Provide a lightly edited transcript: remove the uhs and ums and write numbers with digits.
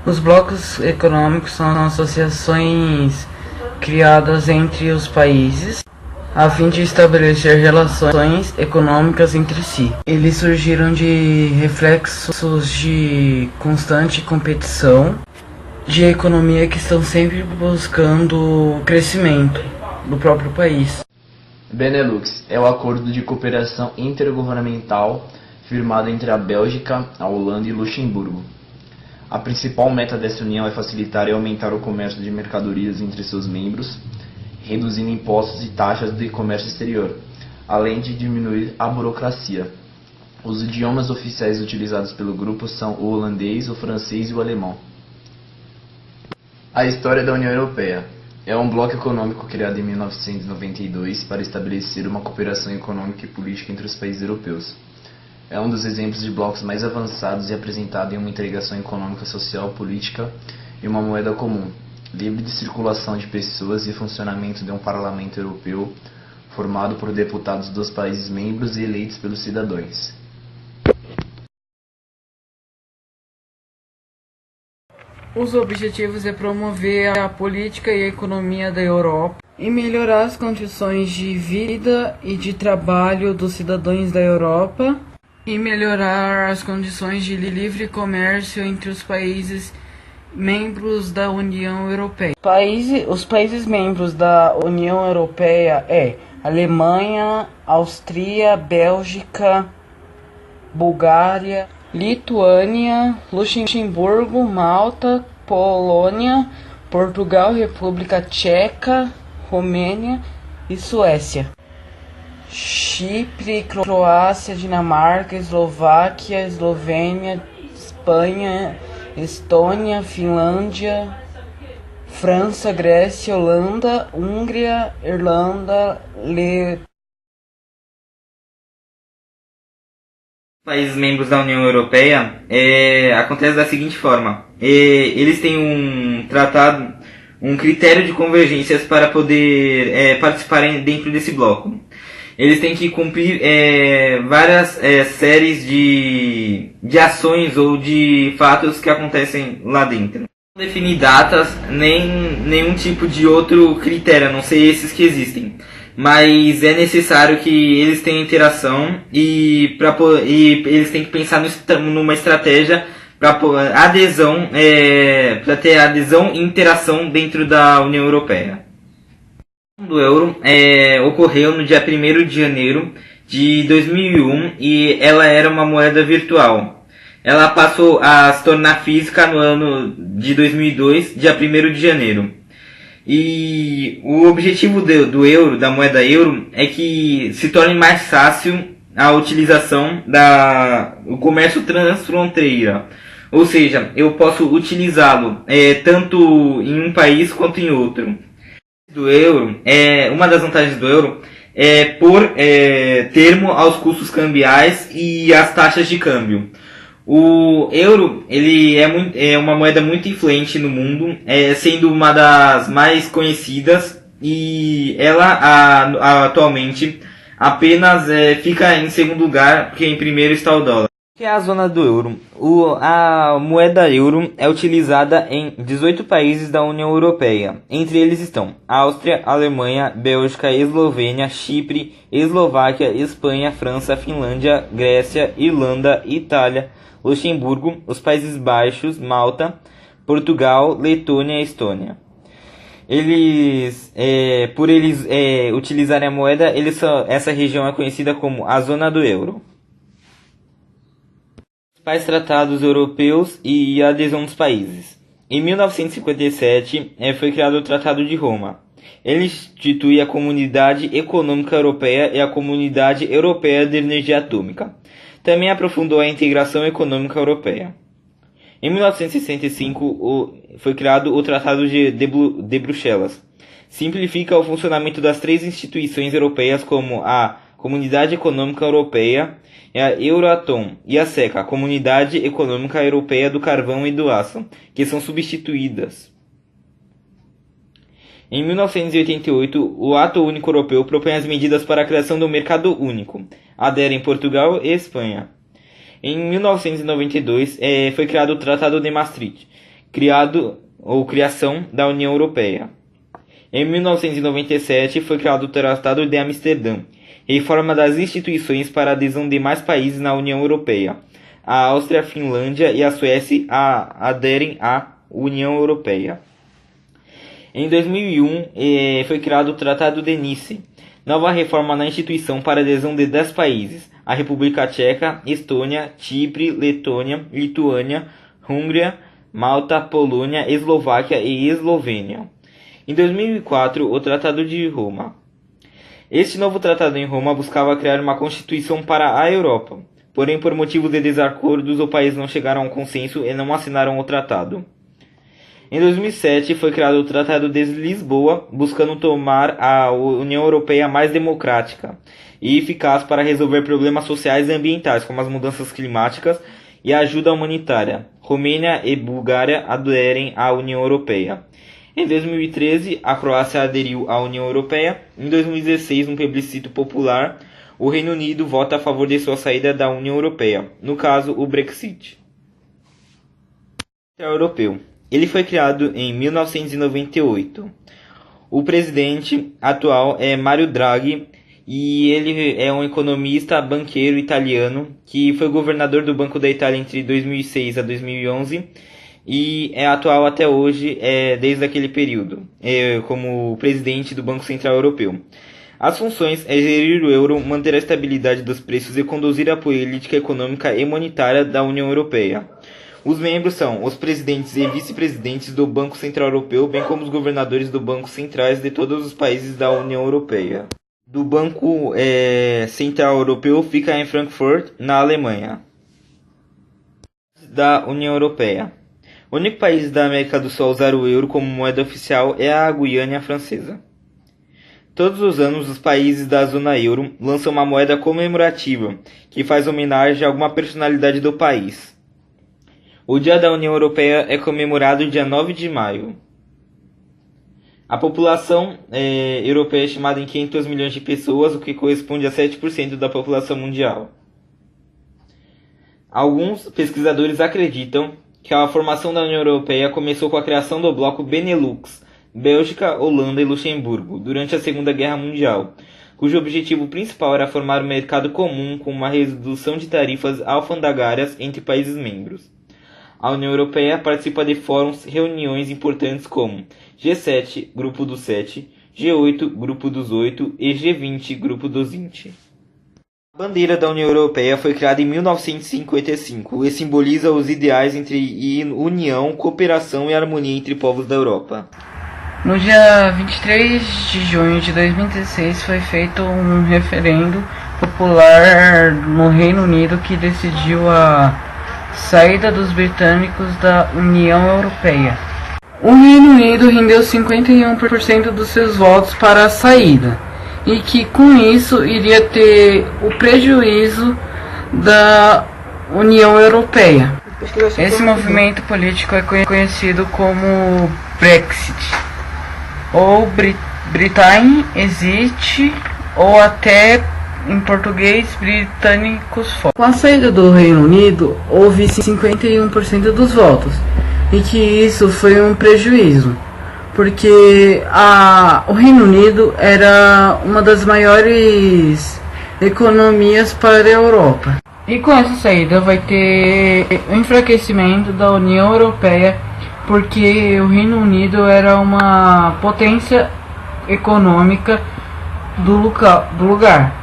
Os blocos econômicos são associações criadas entre os países a fim de estabelecer relações econômicas entre si. Eles surgiram de reflexos de constante competição de economia que estão sempre buscando o crescimento do próprio país. Benelux é o acordo de cooperação intergovernamental firmado entre a Bélgica, a Holanda e Luxemburgo. A principal meta dessa união é facilitar e aumentar o comércio de mercadorias entre seus membros, reduzindo impostos e taxas de comércio exterior, além de diminuir a burocracia. Os idiomas oficiais utilizados pelo grupo são o holandês, o francês e o alemão. A história da União Europeia é um bloco econômico criado em 1992 para estabelecer uma cooperação econômica e política entre os países europeus. É um dos exemplos de blocos mais avançados e apresentado em uma integração econômica, social, política e uma moeda comum, livre de circulação de pessoas e funcionamento de um parlamento europeu formado por deputados dos países membros e eleitos pelos cidadãos. Os objetivos é promover a política e a economia da Europa e melhorar as condições de vida e de trabalho dos cidadãos da Europa e melhorar as condições de livre comércio entre os países membros da União Europeia. Os países membros da União Europeia é Alemanha, Áustria, Bélgica, Bulgária, Lituânia, Luxemburgo, Malta, Polônia, Portugal, República Tcheca, Romênia e Suécia. Chipre, Croácia, Dinamarca, Eslováquia, Eslovênia, Espanha, Estônia, Finlândia, França, Grécia, Holanda, Hungria, Irlanda, Países membros da União Europeia acontece da seguinte forma: eles têm um critério de convergências para poder participarem dentro desse bloco. Eles têm que cumprir várias séries de ações ou de fatos que acontecem lá dentro. Não definir datas nem nenhum tipo de outro critério, a não ser esses que existem. Mas é necessário que eles tenham interação e eles têm que pensar numa estratégia para adesão, para ter adesão e interação dentro da União Europeia. Do euro ocorreu no dia 1º de janeiro de 2001 e ela era uma moeda virtual. Ela passou a se tornar física no ano de 2002, dia 1º de janeiro. E o objetivo do euro, da moeda euro, é que se torne mais fácil a utilização do comércio transfronteira. Ou seja, eu posso utilizá-lo tanto em um país quanto em outro. Do euro, uma das vantagens do euro é pôr termo aos custos cambiais e às taxas de câmbio. O euro ele é uma moeda muito influente no mundo, sendo uma das mais conhecidas, e ela atualmente apenas fica em segundo lugar, porque em primeiro está o dólar. Que é a zona do euro? A moeda euro é utilizada em 18 países da União Europeia. Entre eles estão Áustria, Alemanha, Bélgica, Eslovênia, Chipre, Eslováquia, Espanha, França, Finlândia, Grécia, Irlanda, Itália, Luxemburgo, os Países Baixos, Malta, Portugal, Letônia e Estônia. Por eles utilizarem a moeda, essa região é conhecida como a zona do euro. Principais tratados europeus e a adesão dos países. Em 1957 foi criado o Tratado de Roma. Ele institui a Comunidade Econômica Europeia e a Comunidade Europeia de Energia Atômica. Também aprofundou a integração econômica europeia. Em 1965 foi criado o Tratado de Bruxelas. Simplifica o funcionamento das três instituições europeias como a Comunidade Econômica Europeia, a Euratom e a SECA, a Comunidade Econômica Europeia do Carvão e do Aço, que são substituídas. Em 1988, o Ato Único Europeu propõe as medidas para a criação do Mercado Único. Aderem Portugal e Espanha. Em 1992, foi criado o Tratado de Maastricht, criação da União Europeia. Em 1997 foi criado o Tratado de Amsterdã, reforma das instituições para a adesão de mais países na União Europeia. A Áustria, a Finlândia e a Suécia aderem à União Europeia. Em 2001 foi criado o Tratado de Nice, nova reforma na instituição para a adesão de 10 países: a República Tcheca, Estônia, Chipre, Letônia, Lituânia, Hungria, Malta, Polônia, Eslováquia e Eslovênia. Em 2004, o Tratado de Roma. Este novo tratado em Roma buscava criar uma constituição para a Europa, porém por motivos de desacordos os países não chegaram a um consenso e não assinaram o tratado. Em 2007 foi criado o Tratado de Lisboa, buscando tornar a União Europeia mais democrática e eficaz para resolver problemas sociais e ambientais, como as mudanças climáticas e a ajuda humanitária. Romênia e Bulgária aderem à União Europeia. Em 2013, a Croácia aderiu à União Europeia. Em 2016, num plebiscito popular, o Reino Unido vota a favor de sua saída da União Europeia, no caso, o Brexit. Europeu. Ele foi criado em 1998. O presidente atual é Mario Draghi e ele é um economista, banqueiro italiano que foi governador do Banco da Itália entre 2006 a 2011 e é atual até hoje, desde aquele período, como presidente do Banco Central Europeu. As funções é gerir o euro, manter a estabilidade dos preços e conduzir a política econômica e monetária da União Europeia. Os membros são os presidentes e vice-presidentes do Banco Central Europeu, bem como os governadores do Banco Centrais de todos os países da União Europeia. Do Banco Central Europeu fica em Frankfurt, na Alemanha. Da União Europeia. O único país da América do Sul a usar o euro como moeda oficial é a Guiana Francesa. Todos os anos, os países da zona euro lançam uma moeda comemorativa, que faz homenagem a alguma personalidade do país. O Dia da União Europeia é comemorado dia 9 de maio. A população europeia é estimada em 500 milhões de pessoas, o que corresponde a 7% da população mundial. Alguns pesquisadores acreditam que a formação da União Europeia começou com a criação do bloco Benelux, Bélgica, Holanda e Luxemburgo, durante a Segunda Guerra Mundial, cujo objetivo principal era formar um mercado comum com uma redução de tarifas alfandegárias entre países membros. A União Europeia participa de fóruns, reuniões importantes como G7, Grupo dos 7, G8, Grupo dos 8 e G20, Grupo dos 20. A bandeira da União Europeia foi criada em 1955 e simboliza os ideais entre união, cooperação e harmonia entre povos da Europa. No dia 23 de junho de 2016 foi feito um referendo popular no Reino Unido que decidiu a saída dos britânicos da União Europeia. O Reino Unido rendeu 51% dos seus votos para a saída, e que com isso iria ter o prejuízo da União Europeia. Esse movimento político é conhecido como Brexit, ou Britain Exit, ou até em português, britânicos fora. Com a saída do Reino Unido, houve 51% dos votos, e que isso foi um prejuízo, porque o Reino Unido era uma das maiores economias para a Europa. E com essa saída vai ter o enfraquecimento da União Europeia, porque o Reino Unido era uma potência econômica do lugar.